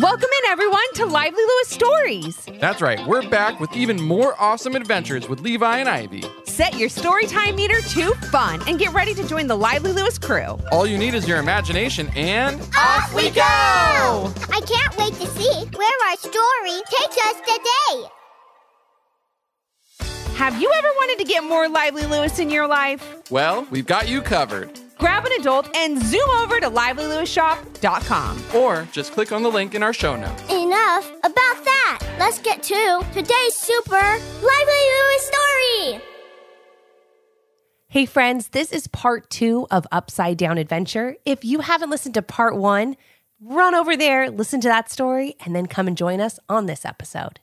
Welcome in, everyone, to Lively Lewis Stories. That's right. We're back with even more awesome adventures with Levi and Ivy. Set your storytime meter to fun and get ready to join the Lively Lewis crew. All you need is your imagination and... Off we go! I can't wait to see where our story takes us today. Have you ever wanted to get more Lively Lewis in your life? Well, we've got you covered. Grab an adult and zoom over to livelylewisshop.com. Or just click on the link in our show notes. Enough about that. Let's get to today's super Lively Lewis story. Hey friends, this is part 2 of Upside Down Adventure. If you haven't listened to part 1, run over there, listen to that story, and then come and join us on this episode.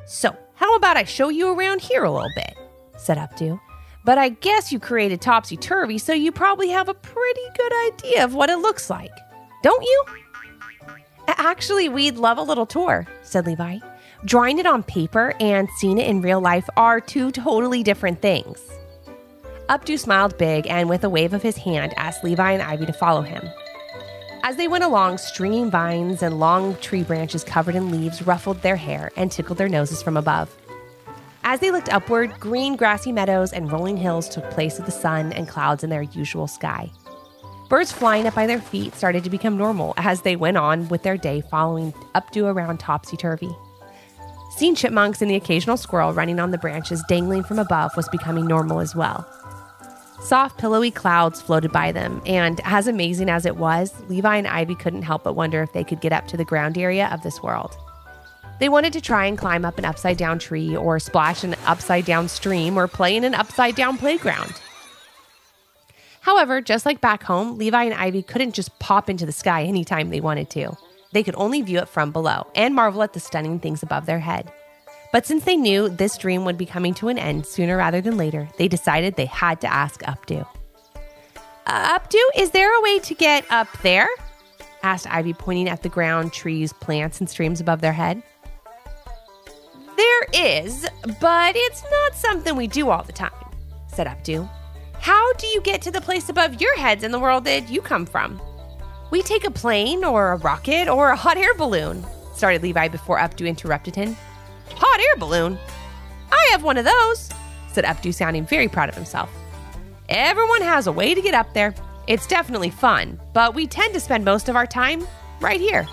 So, how about I show you around here a little bit? Said Updo. But I guess you created Topsy Turvy, so you probably have a pretty good idea of what it looks like. Don't you? Actually, we'd love a little tour, said Levi. Drawing it on paper and seeing it in real life are two totally different things. Updo smiled big and with a wave of his hand asked Levi and Ivy to follow him. As they went along, stringing vines and long tree branches covered in leaves ruffled their hair and tickled their noses from above. As they looked upward, green grassy meadows and rolling hills took place of the sun and clouds in their usual sky. Birds flying up by their feet started to become normal as they went on with their day following Updo around Topsy Turvy. Seeing chipmunks and the occasional squirrel running on the branches dangling from above was becoming normal as well. Soft, pillowy clouds floated by them, and as amazing as it was, Levi and Ivy couldn't help but wonder if they could get up to the ground area of this world. They wanted to try and climb up an upside-down tree or splash in an upside-down stream or play in an upside-down playground. However, just like back home, Levi and Ivy couldn't just pop into the sky anytime they wanted to. They could only view it from below and marvel at the stunning things above their head. But since they knew this dream would be coming to an end sooner rather than later, they decided they had to ask Updo. Updo, is there a way to get up there? Asked Ivy, pointing at the ground, trees, plants, and streams above their head. There is, but it's not something we do all the time, said Updo. How do you get to the place above your heads in the world that you come from? We take a plane or a rocket or a hot air balloon, started Levi before Updo interrupted him. Hot air balloon? I have one of those, said Updo, sounding very proud of himself. Everyone has a way to get up there. It's definitely fun, but we tend to spend most of our time right here.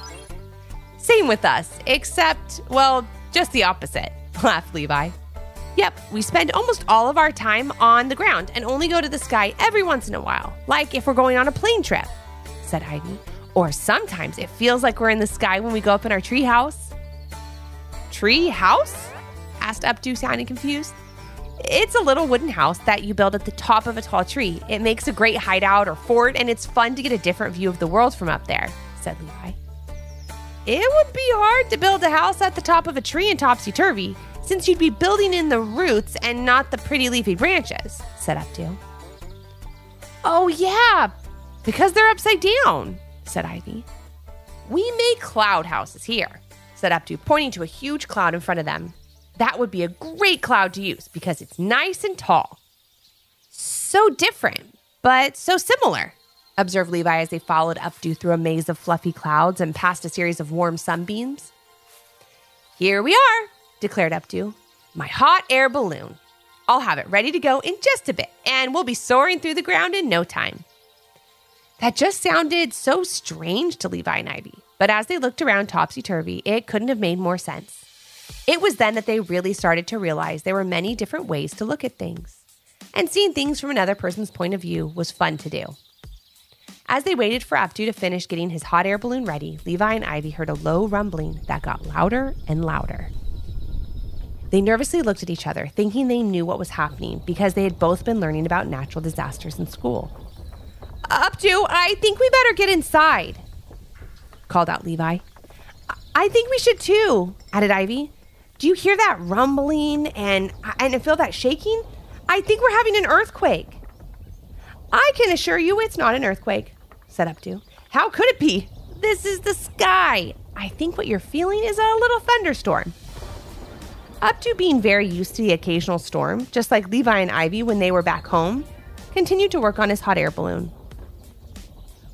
Same with us, except, well, just the opposite, laughed Levi. Yep, we spend almost all of our time on the ground and only go to the sky every once in a while, like if we're going on a plane trip, said Ivy. Or sometimes it feels like we're in the sky when we go up in our tree house. Tree house? Asked Updo, sounding confused. It's a little wooden house that you build at the top of a tall tree. It makes a great hideout or fort, and it's fun to get a different view of the world from up there, said Levi. It would be hard to build a house at the top of a tree in Topsy Turvy, since you'd be building in the roots and not the pretty leafy branches, said Updo. Oh yeah, because they're upside down, said Ivy. We make cloud houses here, said Updo, pointing to a huge cloud in front of them. That would be a great cloud to use because it's nice and tall. So different, but so similar, observed Levi as they followed Updo through a maze of fluffy clouds and past a series of warm sunbeams. Here we are, declared Updo. My hot air balloon. I'll have it ready to go in just a bit, and we'll be soaring through the ground in no time. That just sounded so strange to Levi and Ivy, but as they looked around Topsy Turvy, it couldn't have made more sense. It was then that they really started to realize there were many different ways to look at things, and seeing things from another person's point of view was fun to do. As they waited for Updo to finish getting his hot air balloon ready, Levi and Ivy heard a low rumbling that got louder and louder. They nervously looked at each other, thinking they knew what was happening because they had both been learning about natural disasters in school. Updo, I think we better get inside, called out Levi. I think we should too, added Ivy. Do you hear that rumbling and feel that shaking? I think we're having an earthquake. I can assure you it's not an earthquake, said Updo. How could it be? This is the sky. I think what you're feeling is a little thunderstorm. Updo, being very used to the occasional storm, just like Levi and Ivy when they were back home, continued to work on his hot air balloon.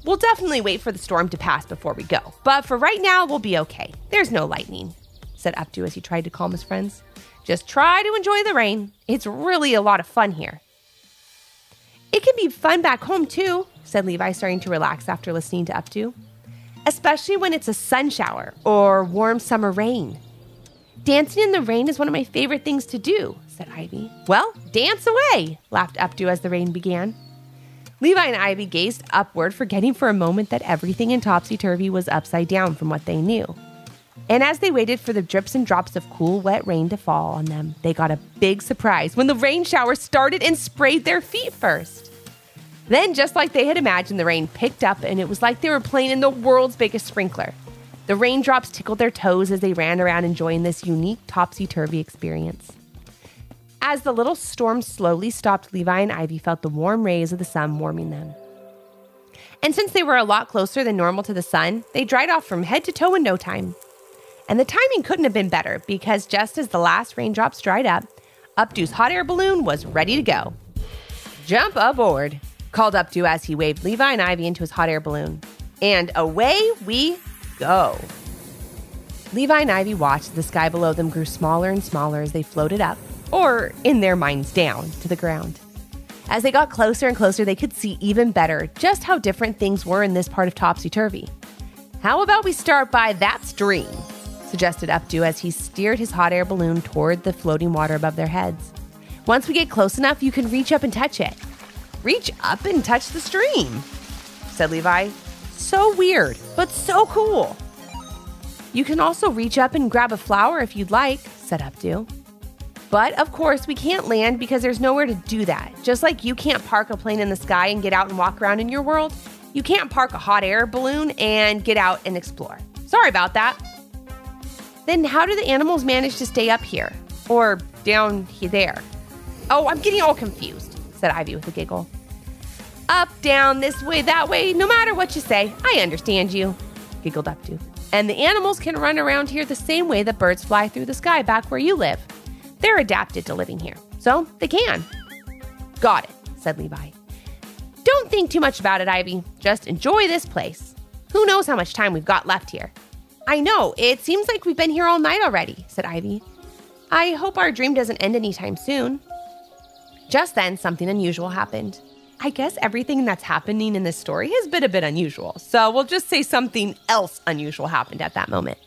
We'll definitely wait for the storm to pass before we go. But for right now, we'll be okay. There's no lightning, said Updo as he tried to calm his friends. Just try to enjoy the rain. It's really a lot of fun here. It can be fun back home too, said Levi, starting to relax after listening to Updo. Especially when it's a sun shower or warm summer rain. Dancing in the rain is one of my favorite things to do, said Ivy. Well, dance away, laughed Updo as the rain began. Levi and Ivy gazed upward, forgetting for a moment that everything in Topsy Turvy was upside down from what they knew. And as they waited for the drips and drops of cool, wet rain to fall on them, they got a big surprise when the rain shower started and sprayed their feet first. Then, just like they had imagined, the rain picked up and it was like they were playing in the world's biggest sprinkler. The raindrops tickled their toes as they ran around enjoying this unique topsy-turvy experience. As the little storm slowly stopped, Levi and Ivy felt the warm rays of the sun warming them. And since they were a lot closer than normal to the sun, they dried off from head to toe in no time. And the timing couldn't have been better because just as the last raindrops dried up, Updo's hot air balloon was ready to go. Jump aboard, called Updo as he waved Levi and Ivy into his hot air balloon. And away we go. Levi and Ivy watched as the sky below them grew smaller and smaller as they floated up, or in their minds down, to the ground. As they got closer and closer, they could see even better just how different things were in this part of Topsy Turvy. How about we start by that stream, suggested Updo as he steered his hot air balloon toward the floating water above their heads. Once we get close enough, you can reach up and touch it. Reach up and touch the stream, said Levi. So weird, but so cool. You can also reach up and grab a flower if you'd like, said Updo. But, of course, we can't land because there's nowhere to do that. Just like you can't park a plane in the sky and get out and walk around in your world, you can't park a hot air balloon and get out and explore. Sorry about that. Then how do the animals manage to stay up here? Or down there? Oh, I'm getting all confused, said Ivy with a giggle. Up, down, this way, that way, no matter what you say, I understand you, giggled Updo. And the animals can run around here the same way that birds fly through the sky back where you live. They're adapted to living here, so they can. Got it, said Levi. Don't think too much about it, Ivy. Just enjoy this place. Who knows how much time we've got left here? I know, it seems like we've been here all night already, said Ivy. I hope our dream doesn't end anytime soon. Just then, something unusual happened. I guess everything that's happening in this story has been a bit unusual, so we'll just say something else unusual happened at that moment.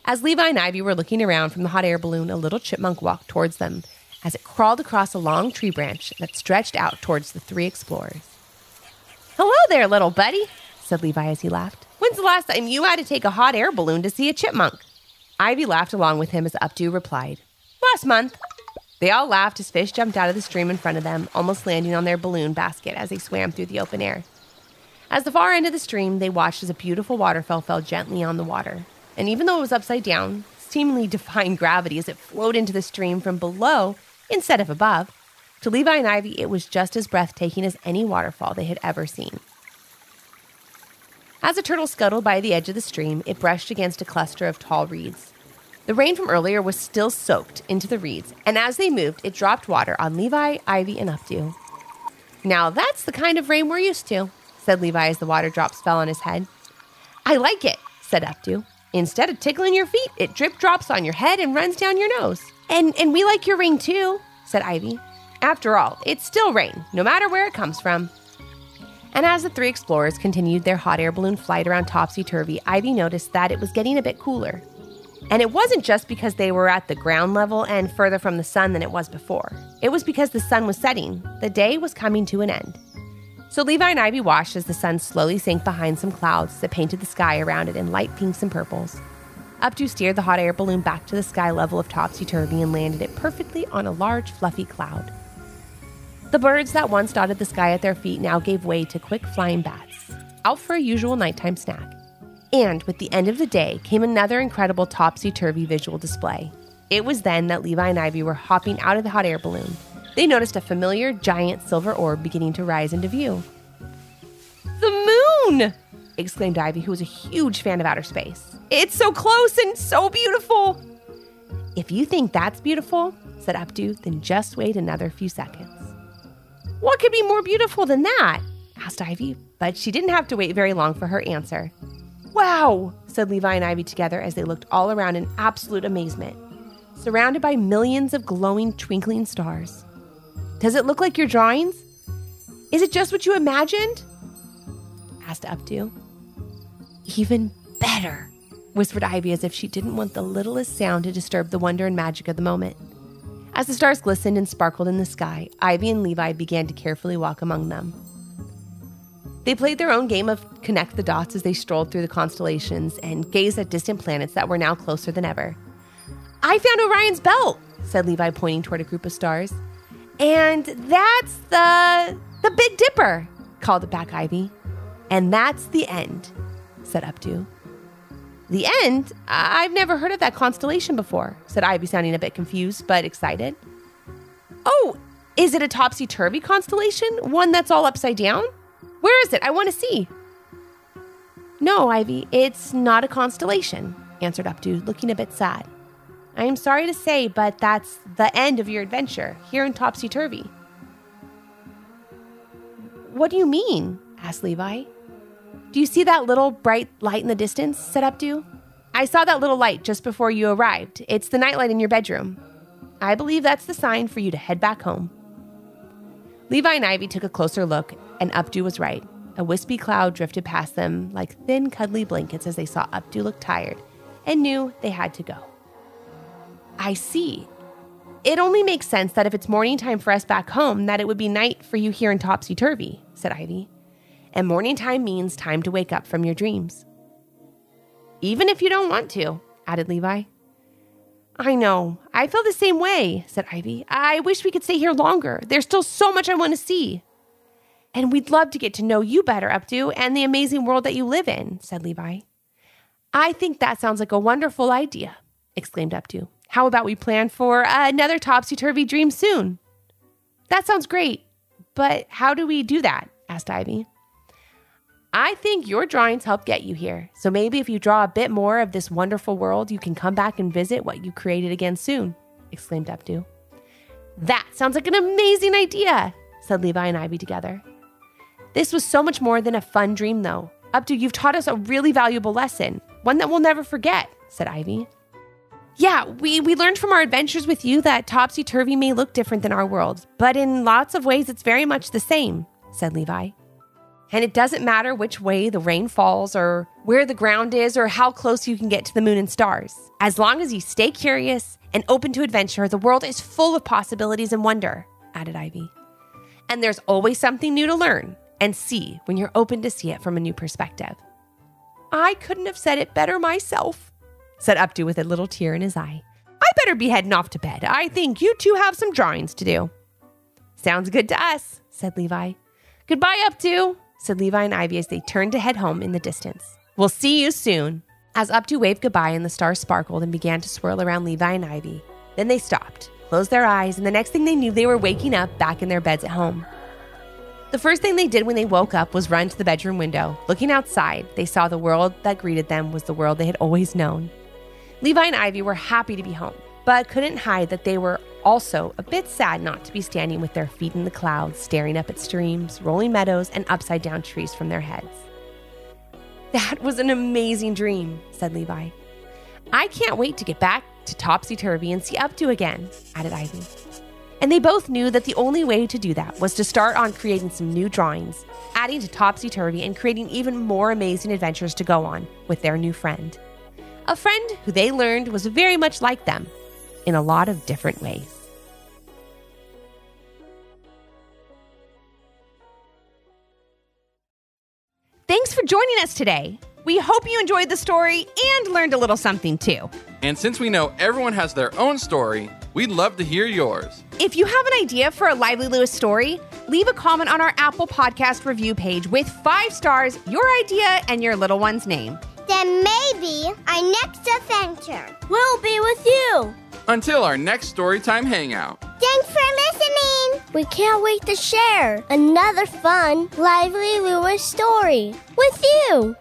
As Levi and Ivy were looking around from the hot air balloon, a little chipmunk walked towards them as it crawled across a long tree branch that stretched out towards the three explorers. Hello there, little buddy, said Levi as he laughed. When's the last time you had to take a hot air balloon to see a chipmunk? Ivy laughed along with him as Updo replied, Last month. They all laughed as fish jumped out of the stream in front of them, almost landing on their balloon basket as they swam through the open air. As the far end of the stream, they watched as a beautiful waterfall fell gently on the water. And even though it was upside down, seemingly defying gravity as it flowed into the stream from below instead of above, to Levi and Ivy, it was just as breathtaking as any waterfall they had ever seen. As a turtle scuttled by the edge of the stream, it brushed against a cluster of tall reeds. The rain from earlier was still soaked into the reeds, and as they moved, it dropped water on Levi, Ivy, and Updo. Now that's the kind of rain we're used to, said Levi as the water drops fell on his head. I like it, said Updo. Instead of tickling your feet, it drip drops on your head and runs down your nose. And we like your rain too, said Ivy. After all, it's still rain, no matter where it comes from. And as the three explorers continued their hot air balloon flight around Topsy Turvy, Ivy noticed that it was getting a bit cooler. And it wasn't just because they were at the ground level and further from the sun than it was before. It was because the sun was setting. The day was coming to an end. So Levi and Ivy watched as the sun slowly sank behind some clouds that painted the sky around it in light pinks and purples. Updo steered the hot air balloon back to the sky level of Topsy Turvy and landed it perfectly on a large, fluffy cloud. The birds that once dotted the sky at their feet now gave way to quick flying bats, out for a usual nighttime snack. And with the end of the day came another incredible Topsy Turvy visual display. It was then that Levi and Ivy were hopping out of the hot air balloon. They noticed a familiar giant silver orb beginning to rise into view. The moon! Exclaimed Ivy, who was a huge fan of outer space. It's so close and so beautiful! If you think that's beautiful, said Updo, then just wait another few seconds. What could be more beautiful than that? Asked Ivy, but she didn't have to wait very long for her answer. "Wow," said Levi and Ivy together as they looked all around in absolute amazement, surrounded by millions of glowing, twinkling stars. "Does it look like your drawings? Is it just what you imagined?" asked Updo. "Even better," whispered Ivy as if she didn't want the littlest sound to disturb the wonder and magic of the moment. As the stars glistened and sparkled in the sky, Ivy and Levi began to carefully walk among them. They played their own game of connect the dots as they strolled through the constellations and gazed at distant planets that were now closer than ever. "I found Orion's belt," said Levi, pointing toward a group of stars. "And that's the Big Dipper," called back Ivy. "And that's the end," said Updo. "The end? I've never heard of that constellation before," said Ivy, sounding a bit confused but excited. "Oh, is it a Topsy Turvy constellation? One that's all upside down? Where is it? I want to see." "No, Ivy, it's not a constellation," answered Updo, looking a bit sad. "I am sorry to say, but that's the end of your adventure here in Topsy Turvy." "What do you mean?" asked Levi. "Do you see that little bright light in the distance?" said Updo. "I saw that little light just before you arrived. It's the nightlight in your bedroom. I believe that's the sign for you to head back home." Levi and Ivy took a closer look, and Updo was right. A wispy cloud drifted past them like thin, cuddly blankets as they saw Updo look tired and knew they had to go. "I see. It only makes sense that if it's morning time for us back home, that it would be night for you here in Topsy Turvy," said Ivy. "And morning time means time to wake up from your dreams." "Even if you don't want to," added Levi. "I know. I feel the same way," said Ivy. "I wish we could stay here longer. There's still so much I want to see." "And we'd love to get to know you better, Updo, and the amazing world that you live in," said Levi. "I think that sounds like a wonderful idea," exclaimed Updo. "How about we plan for another Topsy-Turvy dream soon?" "That sounds great. But how do we do that?" asked Ivy. "I think your drawings help get you here. So maybe if you draw a bit more of this wonderful world, you can come back and visit what you created again soon," exclaimed Updo. "That sounds like an amazing idea," said Levi and Ivy together. "This was so much more than a fun dream, though. Updo, you've taught us a really valuable lesson, one that we'll never forget," said Ivy. "Yeah, we learned from our adventures with you that Topsy Turvy may look different than our world, but in lots of ways it's very much the same," said Levi. "And it doesn't matter which way the rain falls or where the ground is or how close you can get to the moon and stars. As long as you stay curious and open to adventure, the world is full of possibilities and wonder," added Ivy. "And there's always something new to learn and see when you're open to see it from a new perspective." "I couldn't have said it better myself," said Updo with a little tear in his eye. "I better be heading off to bed. I think you two have some drawings to do." "Sounds good to us," said Levi. "Goodbye, Updo," said Levi and Ivy as they turned to head home in the distance. "We'll see you soon." As Updo waved goodbye and the stars sparkled and began to swirl around Levi and Ivy, then they stopped, closed their eyes, and the next thing they knew, they were waking up back in their beds at home. The first thing they did when they woke up was run to the bedroom window. Looking outside, they saw the world that greeted them was the world they had always known. Levi and Ivy were happy to be home, but couldn't hide that they were also a bit sad not to be standing with their feet in the clouds, staring up at streams, rolling meadows, and upside-down trees from their heads. "That was an amazing dream," said Levi. "I can't wait to get back to Topsy Turvy and see Updo again," added Ivy. And they both knew that the only way to do that was to start on creating some new drawings, adding to Topsy Turvy and creating even more amazing adventures to go on with their new friend. A friend who they learned was very much like them in a lot of different ways. Thanks for joining us today. We hope you enjoyed the story and learned a little something too. And since we know everyone has their own story, we'd love to hear yours. If you have an idea for a Lively Lewis story, leave a comment on our Apple Podcast review page with 5 stars, your idea, and your little one's name. Then maybe our next adventure will be with you. Until our next Storytime Hangout. Thanks for listening. We can't wait to share another fun Lively Lewis story with you.